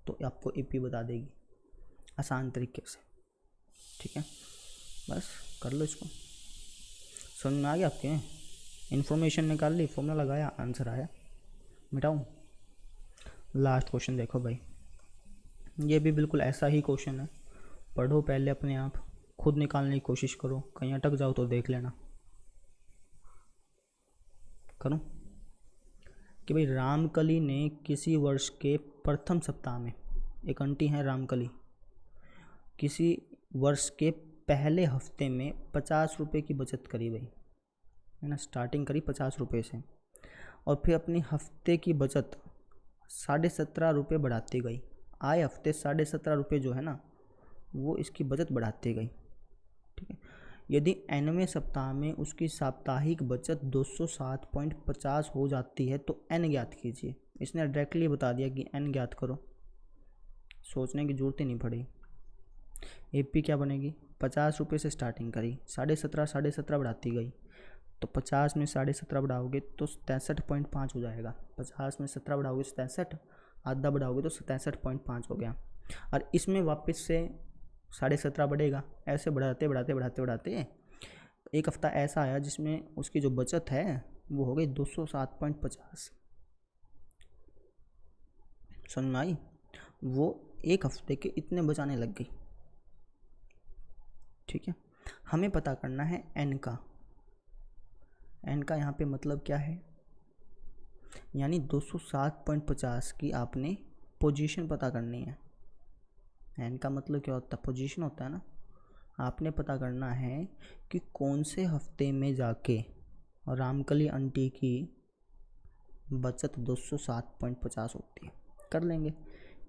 तो आपको AP बता देगी आसान तरीके से, ठीक है। बस कर लो इसको, समझ में आ गया आपके। इन्फॉर्मेशन निकाल ली, फॉर्मूला लगाया, आंसर आया। मिटाऊँ? लास्ट क्वेश्चन देखो भाई, ये भी बिल्कुल ऐसा ही क्वेश्चन है। पढ़ो पहले अपने आप, खुद निकालने की कोशिश करो, कहीं अटक जाओ तो देख लेना। करूँ कि भाई रामकली ने किसी वर्ष के प्रथम सप्ताह में, एक आंटी हैं रामकली, किसी वर्ष के पहले हफ्ते में 50 रुपये की बचत करी भाई, है ना। स्टार्टिंग करी 50 रुपये से, और फिर अपनी हफ्ते की बचत 17.5 रुपये बढ़ाती गई। आए हफ्ते 17.5 रुपये जो है ना वो इसकी बचत बढ़ाती गई, ठीक है। यदि Nवें सप्ताह में उसकी साप्ताहिक बचत 207.50 हो जाती है तो N ज्ञात कीजिए। इसने डायरेक्टली बता दिया कि N ज्ञात करो, सोचने की जरूरत ही नहीं पड़ी। AP क्या बनेगी? 50 रुपये से स्टार्टिंग करी, 17.5 बढ़ाती गई, तो 50 में 17.5 बढ़ाओगे तो 63.5 हो जाएगा। 50 में 17 बढ़ाओगे 67, आधा बढ़ाओगे तो 67.5 हो गया। और इसमें वापस से 17.5 बढ़ेगा। ऐसे बढ़ाते बढ़ाते बढ़ाते बढ़ाते एक हफ्ता ऐसा आया जिसमें उसकी जो बचत है वो हो गई 207.50। समझ में आई? वो एक हफ्ते के इतने बचाने लग गई। ठीक है, हमें पता करना है एन का। एन का यहाँ पे मतलब क्या है, यानी 207.50 की आपने पोजीशन पता करनी है। एन का मतलब क्या होता है, पोजीशन होता है ना। आपने पता करना है कि कौन से हफ्ते में जाके रामकली आंटी की बचत 207.50 होती है। कर लेंगे।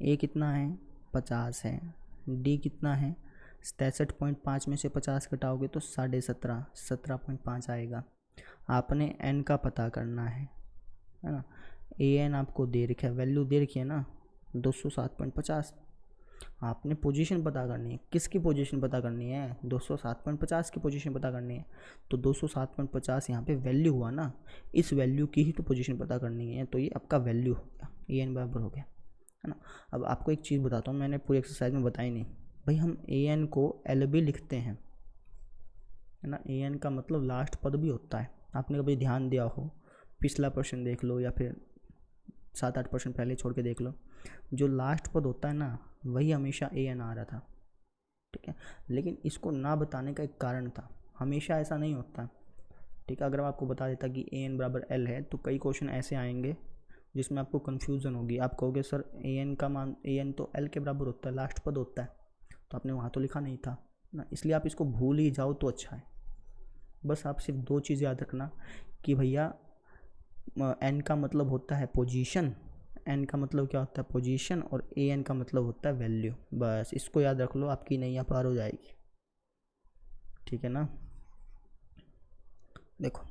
ए कितना है, 50 है। डी कितना है, 63.5 में से 50 घटाओगे तो 17.5 आएगा। आपने एन का पता करना है ना। ए एन आपको दे रखा है, वैल्यू दे रखी है ना 207.50। आपने पोजीशन पता करनी है। किसकी पोजीशन पता करनी है, 207.50 की पोजीशन पता करनी है। तो 207.50 यहाँ पे वैल्यू हुआ ना, इस वैल्यू की ही तो पोजीशन पता करनी है। तो ये आपका वैल्यू हो गया, ए एन बराबर हो गया, है ना। अब आपको एक चीज़ बताता हूँ, मैंने पूरी एक्सरसाइज में बताई नहीं भाई। हम ए एन को एल भी लिखते हैं, है ना। ए एन का मतलब लास्ट पद भी होता है। आपने कभी ध्यान दिया हो, पिछला प्रश्न देख लो या फिर 7-8 प्रश्न पहले छोड़ के देख लो, जो लास्ट पद होता है ना वही हमेशा ए एन आ रहा था। ठीक है, लेकिन इसको ना बताने का एक कारण था, हमेशा ऐसा नहीं होता। ठीक है, अगर मैं आपको बता देता कि ए एन बराबर एल है तो कई क्वेश्चन ऐसे आएंगे जिसमें आपको कन्फ्यूज़न होगी। आप कहोगे सर ए एन का मान, ए एन तो एल के बराबर होता है, लास्ट पद होता है, तो आपने वहाँ तो लिखा नहीं था ना, इसलिए आप इसको भूल ही जाओ तो अच्छा है। बस आप सिर्फ 2 चीज़ याद रखना कि भैया एन का मतलब होता है पोजीशन, एन का मतलब क्या होता है पोजीशन, और ए एन का मतलब होता है वैल्यू। बस इसको याद रख लो, आपकी नैया पार हो जाएगी। ठीक है ना। देखो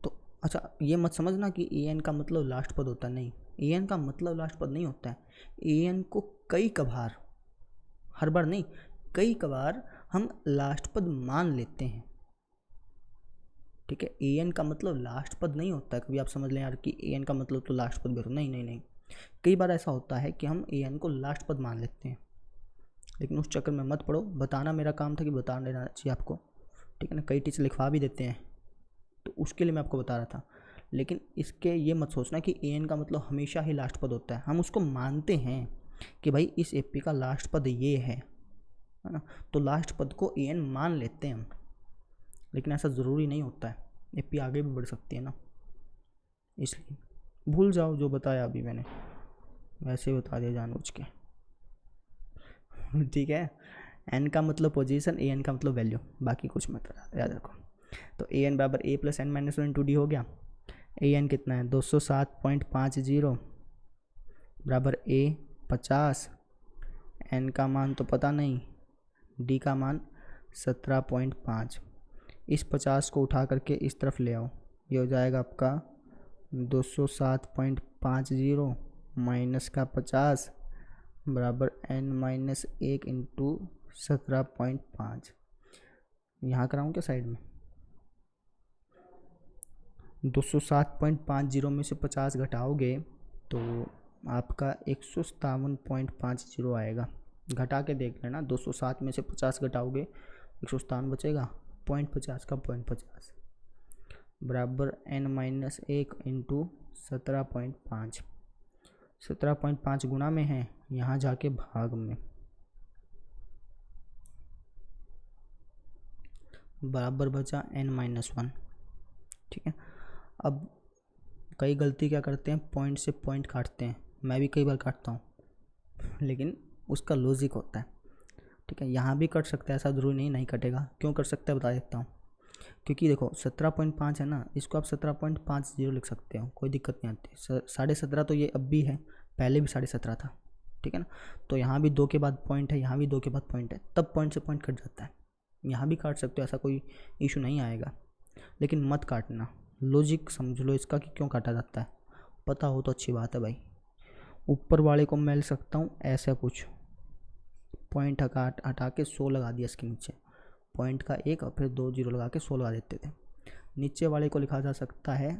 तो अच्छा, ये मत समझना कि ए एन का मतलब लास्ट पद होता है, नहीं, ए एन का मतलब लास्ट पद नहीं होता है। ए एन को कई कभार, हर बार नहीं, कई कभार हम लास्ट पद मान लेते हैं। ठीक है, ए एन का मतलब लास्ट पद नहीं होता है। कभी आप समझ लें यार कि ए एन का मतलब तो लास्ट पद भी होता, नहीं नहीं नहीं, कई बार ऐसा होता है कि हम ए एन को लास्ट पद मान लेते हैं, लेकिन उस चक्कर में मत पड़ो। बताना मेरा काम था कि बता देना चाहिए आपको। ठीक है ना, कई टीचर लिखवा भी देते हैं, तो उसके लिए मैं आपको बता रहा था। लेकिन इसके ये मत सोचना कि ए एन का मतलब हमेशा ही लास्ट पद होता है। हम उसको मानते हैं कि भाई इस एपी का लास्ट पद ये है ना, तो लास्ट पद को ए एन मान लेते हैं हम, लेकिन ऐसा ज़रूरी नहीं होता है। एपी आगे भी बढ़ सकती है ना, इसलिए भूल जाओ जो बताया अभी मैंने, वैसे ही बता दिया जानबूझ के। ठीक है, एन का मतलब पोजीशन, ए एन का मतलब वैल्यू, बाकी कुछ मत याद रखो। तो ए एन बराबर A plus N minus 1 into D हो गया। ए एन कितना है 207.50 बराबर ए 50, एन का मान तो पता नहीं, डी का मान 17.5। इस 50 को उठा करके इस तरफ ले आओ, ये हो जाएगा आपका 207.50 माइनस का 50 बराबर n माइनस 1 इंटू 17.5। यहाँ कराऊँ क्या साइड में, 207.50 में से 50 घटाओगे तो आपका 157.50 आएगा। घटा के देख लेना, 207 में से 50 घटाओगे 157 बचेगा, 0.50 का 0.50 बराबर n माइनस 1 इंटू 17.5। 17.5 गुणा में है, यहाँ जाके भाग में, बराबर बचा n माइनस 1। ठीक है, अब कई गलती क्या करते हैं, पॉइंट से पॉइंट काटते हैं, मैं भी कई बार काटता हूँ, लेकिन उसका लॉजिक होता है। ठीक है, यहाँ भी कट सकता है, ऐसा ज़रूरी नहीं नहीं कटेगा। क्यों कट सकता है बता देता हूँ, क्योंकि देखो 17.5 है ना, इसको आप 17.50 लिख सकते हो, कोई दिक्कत नहीं आती। 17.5 तो ये अब भी है, पहले भी 17.5 था। ठीक है ना, तो यहाँ भी 2 के बाद पॉइंट है, यहाँ भी 2 के बाद पॉइंट है, तब पॉइंट से पॉइंट कट जाता है। यहाँ भी काट सकते हो, ऐसा कोई इशू नहीं आएगा, लेकिन मत काटना। लॉजिक समझ लो इसका कि क्यों काटा जाता है, पता हो तो अच्छी बात है भाई। ऊपर वाले को मैं लिख सकता हूँ ऐसा कुछ, पॉइंट हटा के 100 लगा दिया इसके नीचे, पॉइंट का 1 और फिर 2 जीरो लगा के 100 लगा देते थे, नीचे वाले को लिखा जा सकता है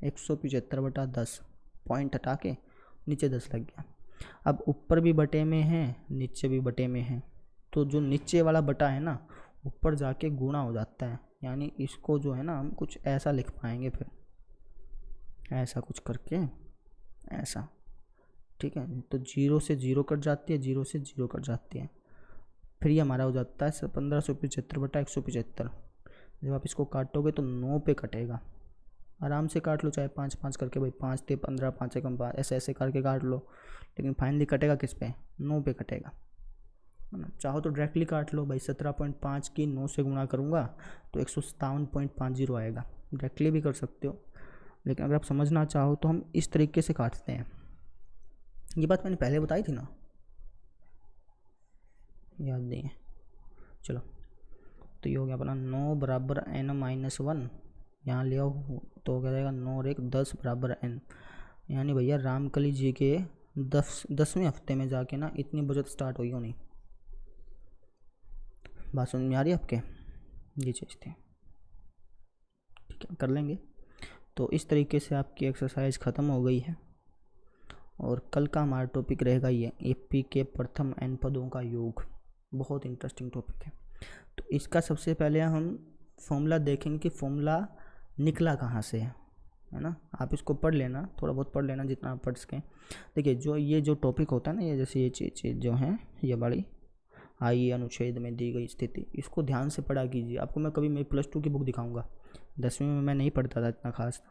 175/10, पॉइंट हटा के नीचे 10 लग गया। अब ऊपर भी बटे में है, नीचे भी बटे में है, तो जो नीचे वाला बटा है ना ऊपर जाके गुणा हो जाता है, यानी इसको जो है ना हम कुछ ऐसा लिख पाएंगे, फिर ऐसा कुछ करके ऐसा, ठीक है। तो 0 से 0 कट जाती है, 0 से 0 कट जाती है, फिर ये हमारा हो जाता है 1575/175। जब आप इसको काटोगे तो 9 पे कटेगा, आराम से काट लो, चाहे 5-5 करके, भाई 5 × 15, 5 × 5, ऐसे ऐसे करके काट लो, लेकिन फाइनली कटेगा किस पे, 9 पे कटेगा, है ना। चाहो तो डायरेक्टली काट लो, भाई 17.5 की 9 से गुणा करूँगा तो 157.50 आएगा, डायरेक्टली भी कर सकते हो, लेकिन अगर आप समझना चाहो तो हम इस तरीके से काटते हैं। ये बात मैंने पहले बताई थी ना, याद नहीं है, चलो। तो ये हो गया अपना 9 बराबर n-1, यहाँ ले आओ तो क्या जाएगा 9 और 1 10 बराबर n, यानी भैया रामकली जी के 10वें हफ्ते में जाके ना इतनी बचत स्टार्ट हुई होनी। बात समझ में आ रही है आपके, ये चीज़ थी, ठीक है, कर लेंगे। तो इस तरीके से आपकी एक्सरसाइज ख़त्म हो गई है, और कल का हमारा टॉपिक रहेगा ये एपी के प्रथम n पदों का योग, बहुत इंटरेस्टिंग टॉपिक है। तो इसका सबसे पहले हम फॉर्मूला देखेंगे कि फॉर्मूला निकला कहाँ से है ना। आप इसको पढ़ लेना, थोड़ा बहुत पढ़ लेना जितना आप पढ़ सकें। देखिए जो ये जो टॉपिक होता है ना, ये जैसे ये चीज़ जो है ये बड़ी आई अनुच्छेद में दी गई स्थिति, इसको ध्यान से पढ़ा कीजिए। आपको मैं कभी मेरी +2 की बुक दिखाऊंगा, 10वीं में मैं नहीं पढ़ता था इतना खास,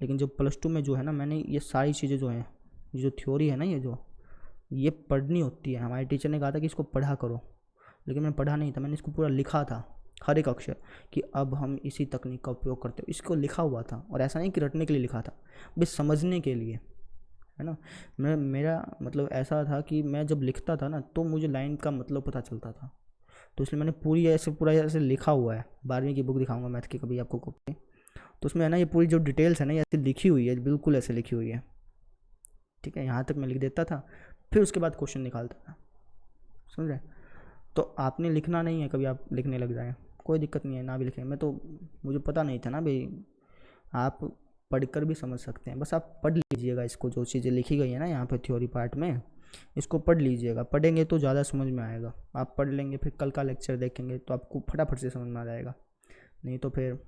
लेकिन जो +2 में जो है ना मैंने ये सारी चीज़ें जो हैं, जो थ्योरी है ना, ये पढ़नी होती है। हमारे टीचर ने कहा था कि इसको पढ़ा करो, लेकिन मैं पढ़ा नहीं था, मैंने इसको पूरा लिखा था हर एक अक्षर कि अब हम इसी तकनीक का उपयोग करते हो, इसको लिखा हुआ था। और ऐसा नहीं कि रटने के लिए लिखा था, बस समझने के लिए, है ना। मेरा मतलब ऐसा था कि मैं जब लिखता था ना तो मुझे लाइन का मतलब पता चलता था, तो इसलिए मैंने पूरा ऐसे लिखा हुआ है। 12वीं की बुक दिखाऊंगा मैथ की कभी आपको कॉपी, तो उसमें है ना ये पूरी जो डिटेल्स है ना ये ऐसे लिखी हुई है, बिल्कुल ऐसे लिखी हुई है, ठीक है। यहाँ तक मैं लिख देता था, फिर उसके बाद क्वेश्चन निकालता था, समझ रहे। तो आपने लिखना नहीं है, कभी आप लिखने लग जाए कोई दिक्कत नहीं है, ना भी लिखें। मैं तो मुझे पता नहीं था ना भाई, आप पढ़कर भी समझ सकते हैं, बस आप पढ़ लीजिएगा इसको, जो चीज़ें लिखी गई है ना यहाँ पे थ्योरी पार्ट में, इसको पढ़ लीजिएगा। पढ़ेंगे तो ज़्यादा समझ में आएगा, आप पढ़ लेंगे फिर कल का लेक्चर देखेंगे तो आपको फटाफट से समझ में आ जाएगा, नहीं तो फिर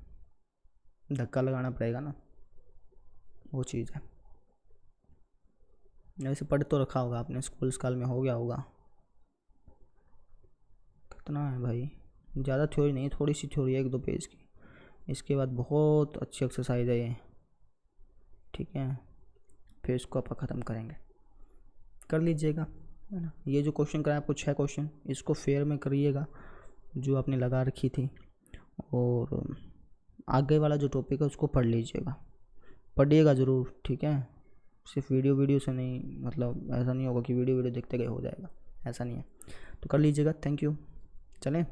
धक्का लगाना पड़ेगा ना, वो चीज़ है। वैसे पढ़ तो रखा होगा आपने, स्कूल स्काल में हो गया होगा। कितना है भाई, ज़्यादा थ्योरी नहीं, थोड़ी सी थ्योरी है 1-2 पेज की, इसके बाद बहुत अच्छी एक्सरसाइज है ये, ठीक है। फिर इसको आप ख़त्म करेंगे, कर लीजिएगा, है ना। ये जो क्वेश्चन कराए आपको 6 क्वेश्चन, इसको फेयर में करिएगा जो आपने लगा रखी थी, और आगे वाला जो टॉपिक है उसको पढ़ लीजिएगा, पढ़िएगा ज़रूर, ठीक है। सिर्फ वीडियो से नहीं, मतलब ऐसा नहीं होगा कि वीडियो देखते गए हो जाएगा, ऐसा नहीं है। तो कर लीजिएगा, थैंक यू, चलें।